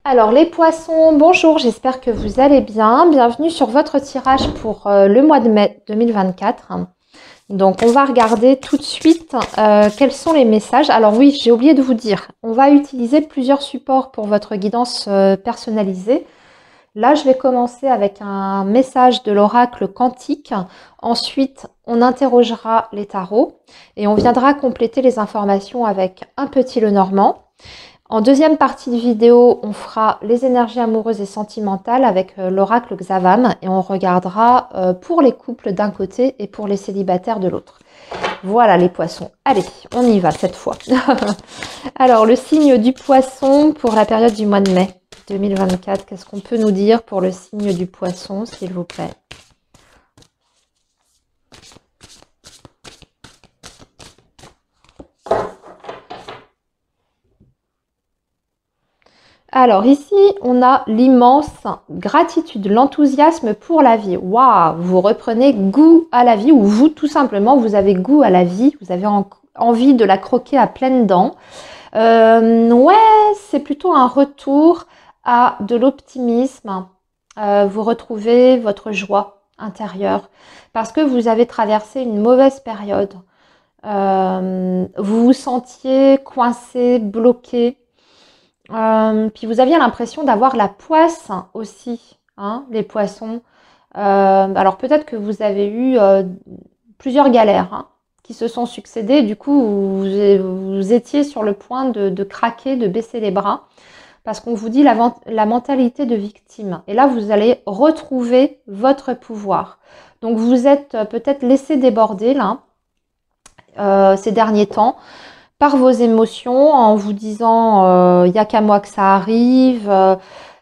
Alors les poissons, bonjour, j'espère que vous allez bien. Bienvenue sur votre tirage pour le mois de mai 2024. Donc on va regarder tout de suite quels sont les messages. Alors oui, j'ai oublié de vous dire, on va utiliser plusieurs supports pour votre guidance personnalisée. Là, je vais commencer avec un message de l'oracle quantique. Ensuite, on interrogera les tarots et on viendra compléter les informations avec un petit Lenormand. En deuxième partie de vidéo, on fera les énergies amoureuses et sentimentales avec l'oracle Xavam et on regardera pour les couples d'un côté et pour les célibataires de l'autre. Voilà les poissons. Allez, on y va cette fois. Alors, le signe du poisson pour la période du mois de mai 2024. Qu'est-ce qu'on peut nous dire pour le signe du poisson, s'il vous plaît? Alors ici, on a l'immense gratitude, l'enthousiasme pour la vie. Waouh, vous reprenez goût à la vie ou vous, tout simplement, vous avez goût à la vie. Vous avez envie de la croquer à pleines dents. Ouais, c'est plutôt un retour à de l'optimisme. Vous retrouvez votre joie intérieure parce que vous avez traversé une mauvaise période. Vous vous sentiez coincé, bloqué. Puis vous aviez l'impression d'avoir la poisse aussi, hein, les poissons. Alors peut-être que vous avez eu plusieurs galères hein, qui se sont succédées. Du coup, vous étiez sur le point de craquer, de baisser les bras. Parce qu'on vous dit la mentalité de victime. Et là, vous allez retrouver votre pouvoir. Donc vous êtes peut-être laissé déborder là, ces derniers temps, par vos émotions en vous disant il n'y a qu'à moi que ça arrive,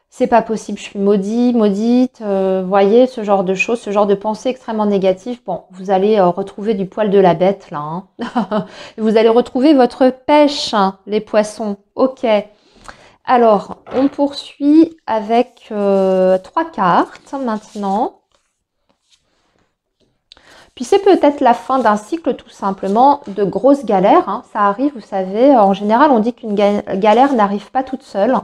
c'est pas possible, je suis maudit, maudite, voyez, ce genre de choses, ce genre de pensées extrêmement négatives. Bon, vous allez retrouver du poil de la bête là. Hein. Vous allez retrouver votre pêche, hein, les poissons. Ok. Alors, on poursuit avec 3 cartes maintenant. Puis c'est peut-être la fin d'un cycle tout simplement de grosses galères. Hein. Ça arrive, vous savez, en général on dit qu'une galère n'arrive pas toute seule.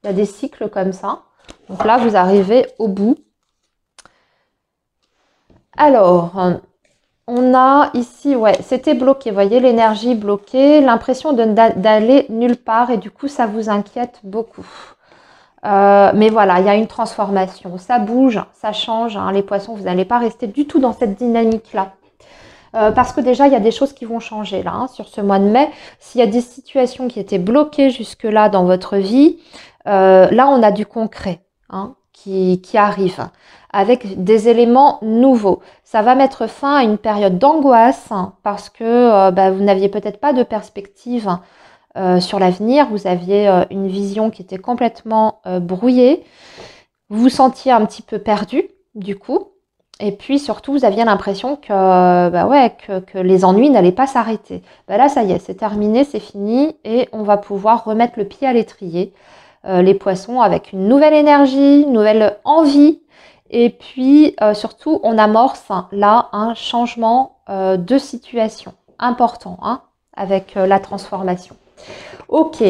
Il y a des cycles comme ça. Donc là, vous arrivez au bout. Alors, on a ici, ouais, c'était bloqué. Vous voyez, l'énergie bloquée, l'impression d'aller nulle part et du coup, ça vous inquiète beaucoup. Mais voilà, il y a une transformation. Ça bouge, ça change. Hein, les poissons, vous n'allez pas rester du tout dans cette dynamique-là. Parce que déjà, il y a des choses qui vont changer là, hein, sur ce mois de mai. S'il y a des situations qui étaient bloquées jusque-là dans votre vie, là, on a du concret hein, qui arrive avec des éléments nouveaux. Ça va mettre fin à une période d'angoisse hein, parce que vous n'aviez peut-être pas de perspective sur l'avenir. Vous aviez une vision qui était complètement brouillée. Vous vous sentiez un petit peu perdu du coup. Et puis surtout, vous aviez l'impression que les ennuis n'allaient pas s'arrêter. Là, ça y est, c'est terminé, c'est fini. Et on va pouvoir remettre le pied à l'étrier. Les poissons avec une nouvelle énergie, une nouvelle envie. Et puis surtout, on amorce là un changement de situation important hein, avec la transformation. Ok,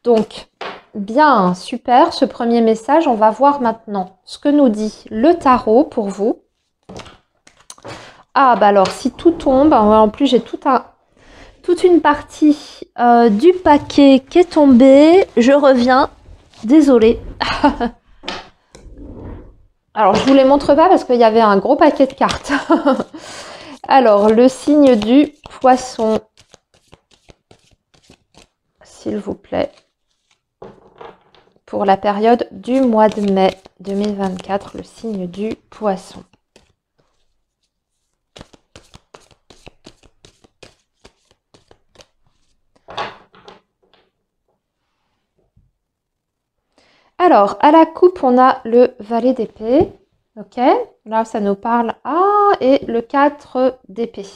donc bien, super, ce premier message. On va voir maintenant ce que nous dit le tarot pour vous. Ah, bah alors, si tout tombe, en plus j'ai toute une partie du paquet qui est tombée. Je reviens, désolée. Alors, je ne vous les montre pas parce qu'il y avait un gros paquet de cartes. Alors, le signe du poisson, s'il vous plaît. Pour la période du mois de mai 2024, le signe du poisson. Alors, à la coupe, on a le valet d'épée. Ok, là, ça nous parle. Ah, et le 4 d'épée.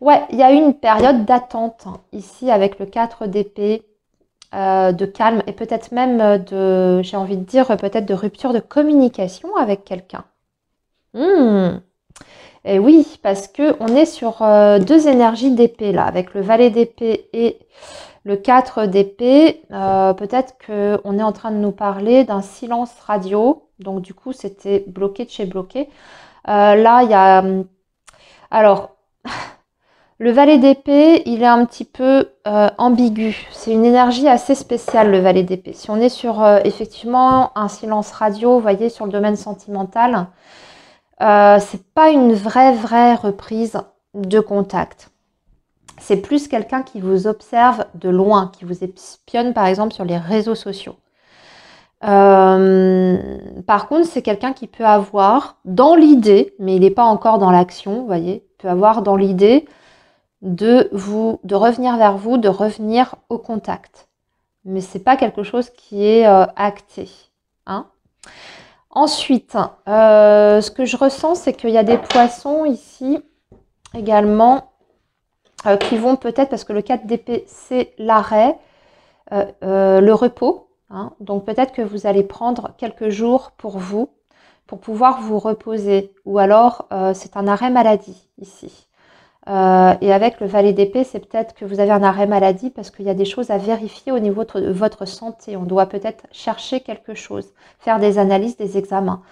Ouais, il y a eu une période d'attente hein, ici avec le 4 d'épée. De calme et peut-être même j'ai envie de dire, peut-être de rupture de communication avec quelqu'un. Et oui, parce que on est sur 2 énergies d'épée là, avec le valet d'épée et Le 4 d'épée, peut-être qu'on est en train de nous parler d'un silence radio. Donc du coup, c'était bloqué de chez bloqué. Là, il y a... Alors, le valet d'épée, il est un petit peu ambigu. C'est une énergie assez spéciale, le valet d'épée. Si on est sur effectivement un silence radio, vous voyez, sur le domaine sentimental, c'est pas une vraie reprise de contact. C'est plus quelqu'un qui vous observe de loin, qui vous espionne par exemple sur les réseaux sociaux. Par contre, c'est quelqu'un qui peut avoir dans l'idée, mais il n'est pas encore dans l'action, vous voyez, peut avoir dans l'idée de revenir vers vous, de revenir au contact. Mais c'est pas quelque chose qui est acté. Hein. Ensuite, ce que je ressens, c'est qu'il y a des poissons ici également qui vont peut-être, parce que le 4 d'épée, c'est l'arrêt, le repos. Hein. Donc peut-être que vous allez prendre quelques jours pour vous, pour pouvoir vous reposer. Ou alors, c'est un arrêt maladie ici. Et avec le valet d'épée, c'est peut-être que vous avez un arrêt maladie parce qu'il y a des choses à vérifier au niveau de votre santé. On doit peut-être chercher quelque chose, faire des analyses, des examens.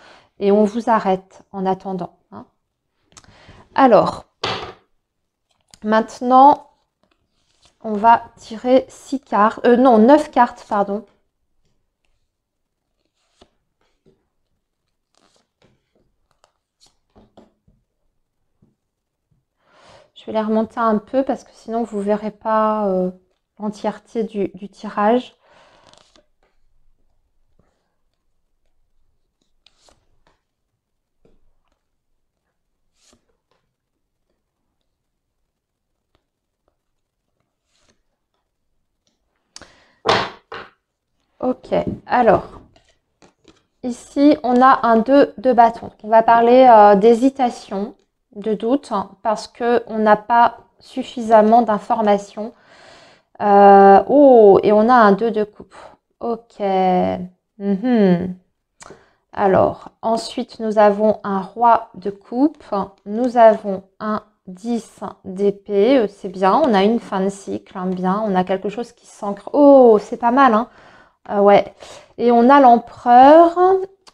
Et on vous arrête en attendant. Hein. Alors, maintenant, on va tirer 6 cartes. Non, 9 cartes, pardon. Je vais les remonter un peu parce que sinon vous ne verrez pas l'entièreté du tirage. Ok, alors, ici on a un 2 de bâton. On va parler d'hésitation, de doute, parce qu'on n'a pas suffisamment d'informations. Oh, et on a un 2 de coupe. Ok. Alors, ensuite, nous avons un roi de coupe. Nous avons un 10 d'épée. C'est bien. On a une fin de cycle. Hein, bien. On a quelque chose qui s'ancre. Oh, c'est pas mal. Hein. Ouais. Et on a l'empereur.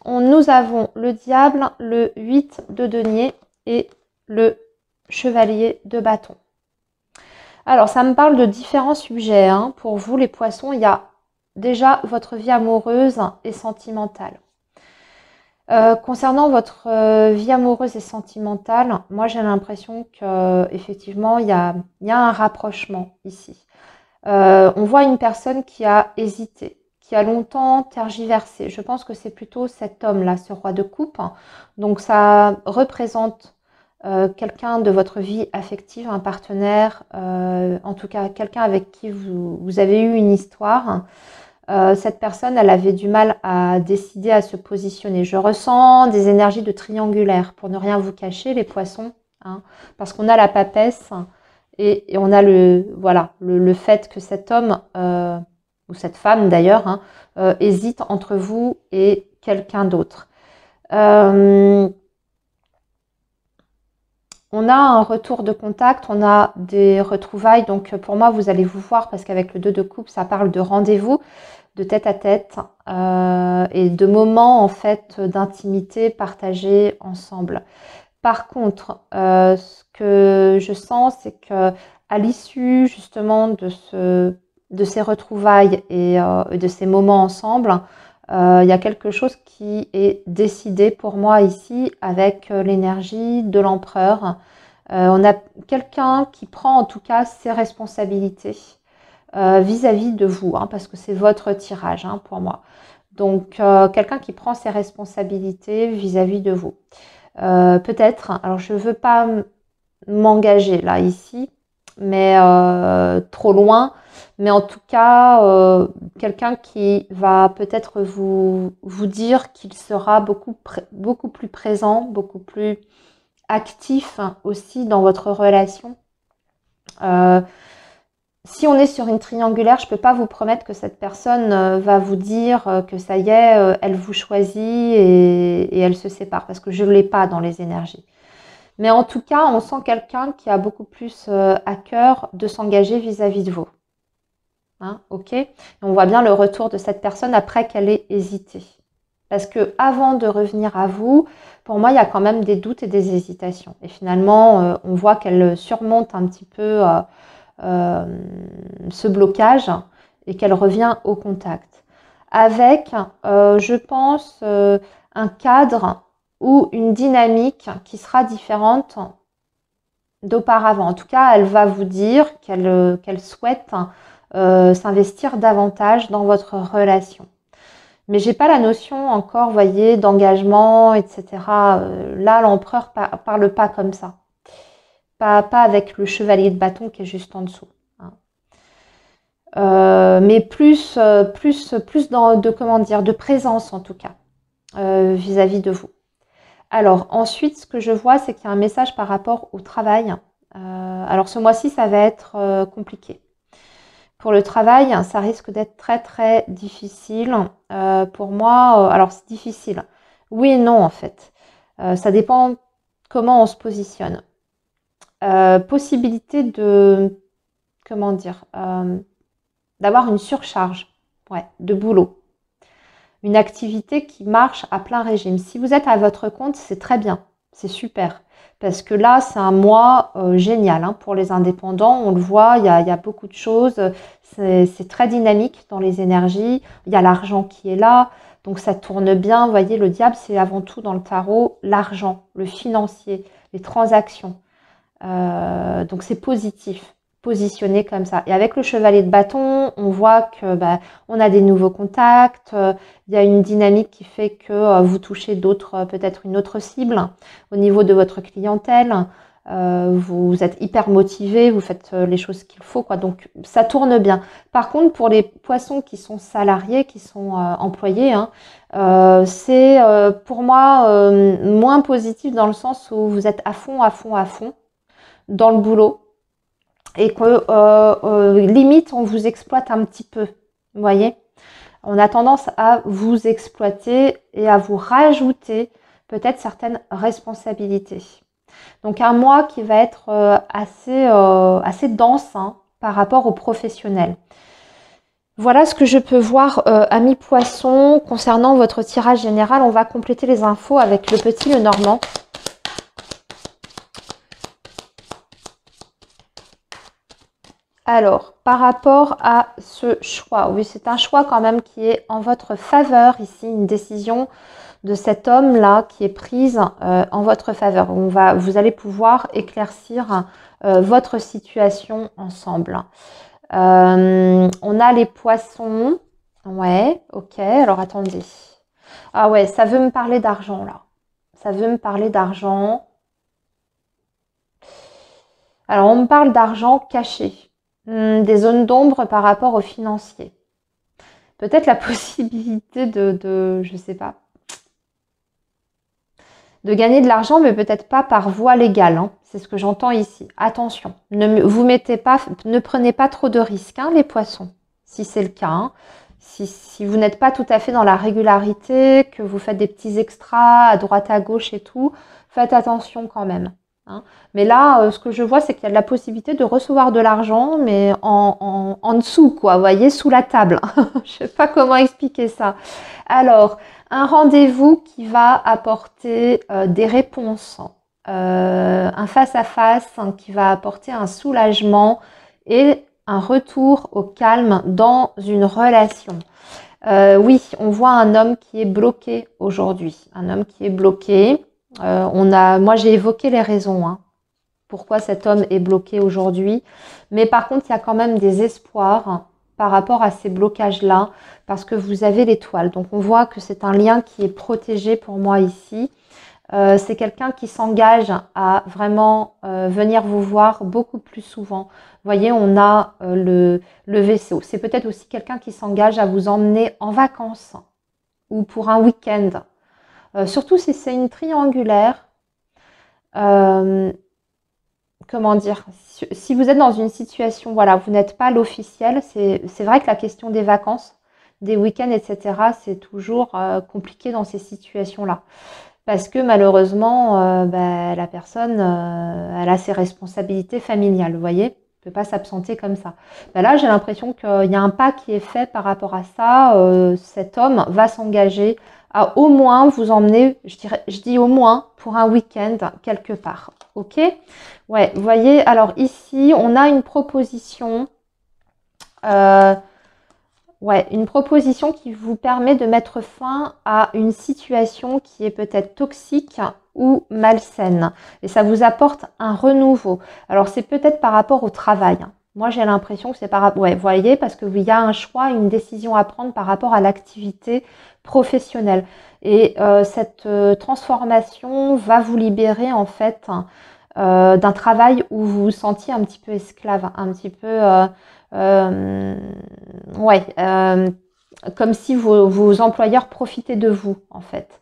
Nous avons le diable, le 8 de denier et le chevalier de bâton. Alors, ça me parle de différents sujets. Hein. Pour vous, les poissons, il y a déjà votre vie amoureuse et sentimentale. Concernant votre vie amoureuse et sentimentale, moi j'ai l'impression qu'effectivement il y a un rapprochement ici. On voit une personne qui a hésité, qui a longtemps tergiversé. Je pense que c'est plutôt cet homme-là, ce roi de coupe. Donc ça représente quelqu'un de votre vie affective, un partenaire, en tout cas quelqu'un avec qui vous avez eu une histoire. Cette personne, elle avait du mal à décider, à se positionner. Je ressens des énergies de triangulaire, pour ne rien vous cacher, les poissons, hein, parce qu'on a la papesse et on a le fait que cet homme, ou cette femme d'ailleurs, hein, hésite entre vous et quelqu'un d'autre. On a un retour de contact, on a des retrouvailles. Donc pour moi, vous allez vous voir parce qu'avec le 2 de coupe, ça parle de rendez-vous, de tête à tête et de moments en fait d'intimité partagés ensemble. Par contre, ce que je sens, c'est que à l'issue justement de ces retrouvailles et de ces moments ensemble, il y a quelque chose qui est décidé pour moi ici avec l'énergie de l'empereur. On a quelqu'un qui prend en tout cas ses responsabilités vis-à-vis de vous, hein, parce que c'est votre tirage hein, pour moi. Donc, quelqu'un qui prend ses responsabilités vis-à-vis de vous. Peut-être, alors je ne veux pas m'engager là, ici, mais trop loin. Mais en tout cas, quelqu'un qui va peut-être vous dire qu'il sera beaucoup plus présent, beaucoup plus actif aussi dans votre relation. Si on est sur une triangulaire, je ne peux pas vous promettre que cette personne va vous dire que ça y est, elle vous choisit et elle se sépare, parce que je ne l'ai pas dans les énergies. Mais en tout cas, on sent quelqu'un qui a beaucoup plus à cœur de s'engager vis-à-vis de vous. Hein, ok. Et on voit bien le retour de cette personne après qu'elle ait hésité. Parce que avant de revenir à vous, pour moi, il y a quand même des doutes et des hésitations. Et finalement, on voit qu'elle surmonte un petit peu ce blocage et qu'elle revient au contact. Avec, je pense, un cadre ou une dynamique qui sera différente d'auparavant. En tout cas, elle va vous dire qu'elle souhaite s'investir davantage dans votre relation. Mais j'ai pas la notion encore, vous voyez, d'engagement, etc. Là, l'empereur parle pas comme ça. Pas avec le chevalier de bâton qui est juste en dessous. Hein. Mais plus comment dire, de présence en tout cas, vis-à-vis de vous. Alors ensuite, ce que je vois, c'est qu'il y a un message par rapport au travail. Alors ce mois-ci, ça va être compliqué. Pour le travail, ça risque d'être très très difficile. Pour moi, alors c'est difficile. Oui et non en fait. Ça dépend comment on se positionne. Possibilité de, comment dire, d'avoir une surcharge, ouais, de boulot. Une activité qui marche à plein régime. Si vous êtes à votre compte, c'est très bien, c'est super. Parce que là, c'est un mois génial hein, pour les indépendants. On le voit, il y a beaucoup de choses. C'est très dynamique dans les énergies. Il y a l'argent qui est là. Donc ça tourne bien. Vous voyez, le diable, c'est avant tout dans le tarot l'argent, le financier, les transactions. Donc c'est positif, positionné comme ça. Et avec le chevalier de bâton, on voit que on a des nouveaux contacts. Il y a une dynamique qui fait que vous touchez d'autres, peut-être une autre cible au niveau de votre clientèle. Vous êtes hyper motivé, vous faites les choses qu'il faut, quoi. Donc ça tourne bien. Par contre, pour les poissons qui sont salariés, qui sont employés, hein, c'est pour moi moins positif dans le sens où vous êtes à fond, à fond, à fond dans le boulot et que limite on vous exploite un petit peu, vous voyez. On a tendance à vous exploiter et à vous rajouter peut-être certaines responsabilités. Donc un mois qui va être assez dense hein, par rapport aux professionnels. Voilà ce que je peux voir, amis poissons, concernant votre tirage général. On va compléter les infos avec le petit Lenormand. Alors, par rapport à ce choix, oui, c'est un choix quand même qui est en votre faveur ici, une décision de cet homme-là qui est prise en votre faveur. Vous allez pouvoir éclaircir votre situation ensemble. On a les poissons. Ouais, ok, alors attendez. Ah ouais, ça veut me parler d'argent là. Ça veut me parler d'argent. Alors, on me parle d'argent caché. Des zones d'ombre par rapport aux financiers. Peut-être la possibilité je sais pas, de gagner de l'argent, mais peut-être pas par voie légale. Hein. C'est ce que j'entends ici. Attention, ne prenez pas trop de risques, hein, les poissons, si c'est le cas. Hein. Si vous n'êtes pas tout à fait dans la régularité, que vous faites des petits extras à droite à gauche et tout, faites attention quand même. Hein. Mais là, ce que je vois, c'est qu'il y a de la possibilité de recevoir de l'argent, mais en dessous, quoi, vous voyez, sous la table. Je sais pas comment expliquer ça. Alors, un rendez-vous qui va apporter des réponses, un face-à-face hein, qui va apporter un soulagement et un retour au calme dans une relation. Oui, on voit un homme qui est bloqué aujourd'hui, un homme qui est bloqué. Moi j'ai évoqué les raisons, hein, pourquoi cet homme est bloqué aujourd'hui. Mais par contre, il y a quand même des espoirs par rapport à ces blocages-là, parce que vous avez l'étoile. Donc on voit que c'est un lien qui est protégé pour moi ici. C'est quelqu'un qui s'engage à vraiment venir vous voir beaucoup plus souvent. Vous voyez, on a le vaisseau. C'est peut-être aussi quelqu'un qui s'engage à vous emmener en vacances ou pour un week-end. Surtout si c'est une triangulaire. Comment dire, si vous êtes dans une situation, voilà, vous n'êtes pas l'officiel, c'est vrai que la question des vacances, des week-ends, etc., c'est toujours compliqué dans ces situations-là. Parce que malheureusement, la personne, elle a ses responsabilités familiales, vous voyez. ne peut pas s'absenter comme ça. Ben là, j'ai l'impression qu'il y a un pas qui est fait par rapport à ça. Cet homme va s'engager à au moins vous emmener, je dis au moins, pour un week-end quelque part. Ok? Ouais, vous voyez, alors ici, on a une proposition. Ouais, une proposition qui vous permet de mettre fin à une situation qui est peut-être toxique ou malsaine. Et ça vous apporte un renouveau. Alors, c'est peut-être par rapport au travail. Moi, j'ai l'impression que c'est par rapport... Ouais, vous voyez, parce qu'il y a un choix, une décision à prendre par rapport à l'activité professionnelle. Et cette transformation va vous libérer, en fait, d'un travail où vous vous sentiez un petit peu esclave, un petit peu... ouais, comme si vos employeurs profitaient de vous, en fait.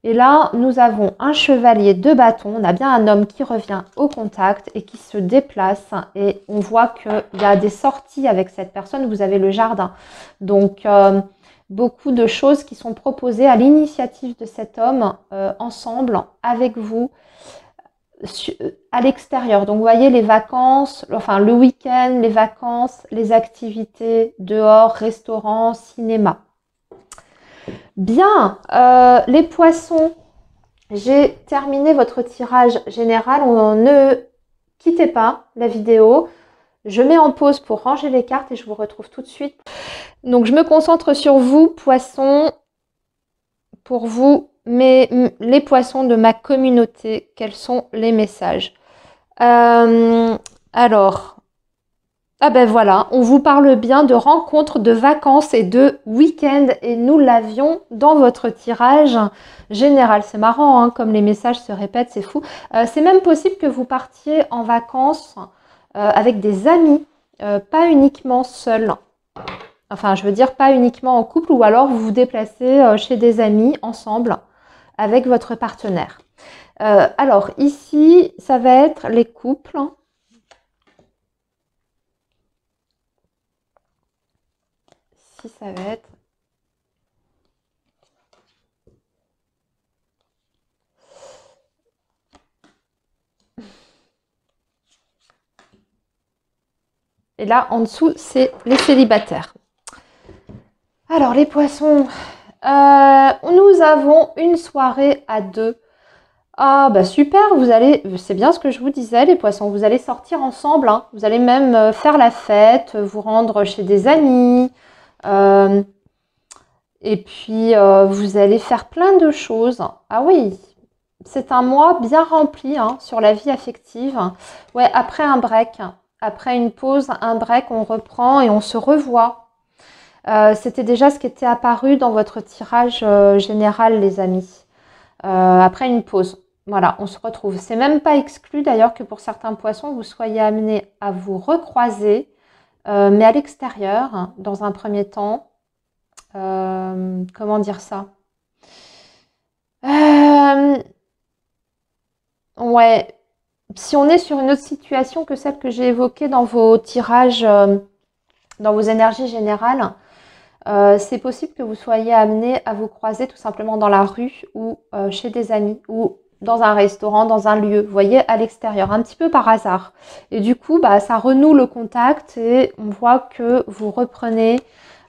Et là, nous avons un chevalier de bâton. On a bien un homme qui revient au contact et qui se déplace. Et on voit qu'il y a des sorties avec cette personne. Vous avez le jardin. Donc, beaucoup de choses qui sont proposées à l'initiative de cet homme, ensemble, avec vous, à l'extérieur. Donc, vous voyez les vacances, enfin le week-end, les vacances, les activités dehors, restaurants, cinéma. Bien, les poissons, j'ai terminé votre tirage général. Ne quittez pas la vidéo. Je mets en pause pour ranger les cartes et je vous retrouve tout de suite. Donc, je me concentre sur vous, poissons, pour vous. Mais les poissons de ma communauté, quels sont les messages? Alors, ah ben voilà, on vous parle bien de rencontres, de vacances et de week-end et nous l'avions dans votre tirage général. C'est marrant, hein, comme les messages se répètent, c'est fou. C'est même possible que vous partiez en vacances avec des amis, pas uniquement seul. Enfin, je veux dire pas uniquement en couple ou alors vous vous déplacez chez des amis ensemble avec votre partenaire. Alors ici, ça va être les couples. Ici, ça va être... Et là, en dessous, c'est les célibataires. Alors, les poissons, nous avons une soirée à deux. Ah bah super, vous allez, c'est bien ce que je vous disais les poissons, vous allez sortir ensemble, hein. Vous allez même faire la fête, vous rendre chez des amis, et puis vous allez faire plein de choses. Ah oui, c'est un mois bien rempli hein, sur la vie affective. Ouais, après un break, après une pause, un break, on reprend et on se revoit. C'était déjà ce qui était apparu dans votre tirage général les amis. Après une pause. Voilà, on se retrouve. C'est même pas exclu d'ailleurs que pour certains poissons, vous soyez amenés à vous recroiser, mais à l'extérieur, hein, dans un premier temps. Comment dire ça? Ouais, si on est sur une autre situation que celle que j'ai évoquée dans vos tirages, dans vos énergies générales, c'est possible que vous soyez amené à vous croiser tout simplement dans la rue ou chez des amis ou dans un restaurant, dans un lieu, vous voyez, à l'extérieur, un petit peu par hasard. Et du coup, bah, ça renoue le contact et on voit que vous reprenez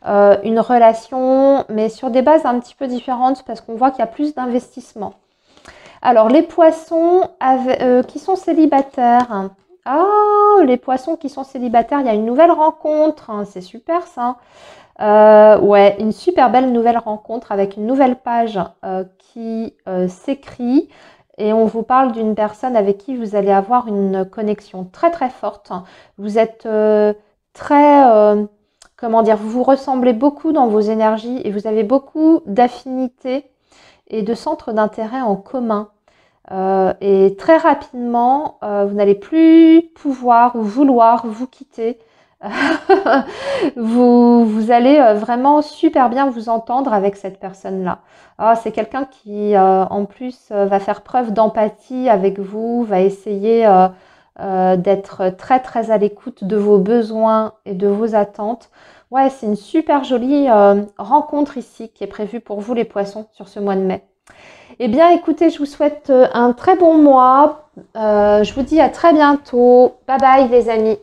une relation, mais sur des bases un petit peu différentes parce qu'on voit qu'il y a plus d'investissement. Alors, les poissons qui sont célibataires. Ah, les poissons qui sont célibataires, il y a une nouvelle rencontre, hein, c'est super ça. Ouais, une super belle nouvelle rencontre avec une nouvelle page qui s'écrit et on vous parle d'une personne avec qui vous allez avoir une connexion très très forte. Vous êtes très, comment dire, vous vous ressemblez beaucoup dans vos énergies et vous avez beaucoup d'affinités et de centres d'intérêt en commun. Et très rapidement, vous n'allez plus pouvoir ou vouloir vous quitter. vous allez vraiment super bien vous entendre avec cette personne-là. Ah, c'est quelqu'un qui, en plus, va faire preuve d'empathie avec vous, va essayer d'être très très à l'écoute de vos besoins et de vos attentes. Ouais, c'est une super jolie rencontre ici qui est prévue pour vous les poissons sur ce mois de mai. Eh bien, écoutez, je vous souhaite un très bon mois. Je vous dis à très bientôt. Bye bye les amis.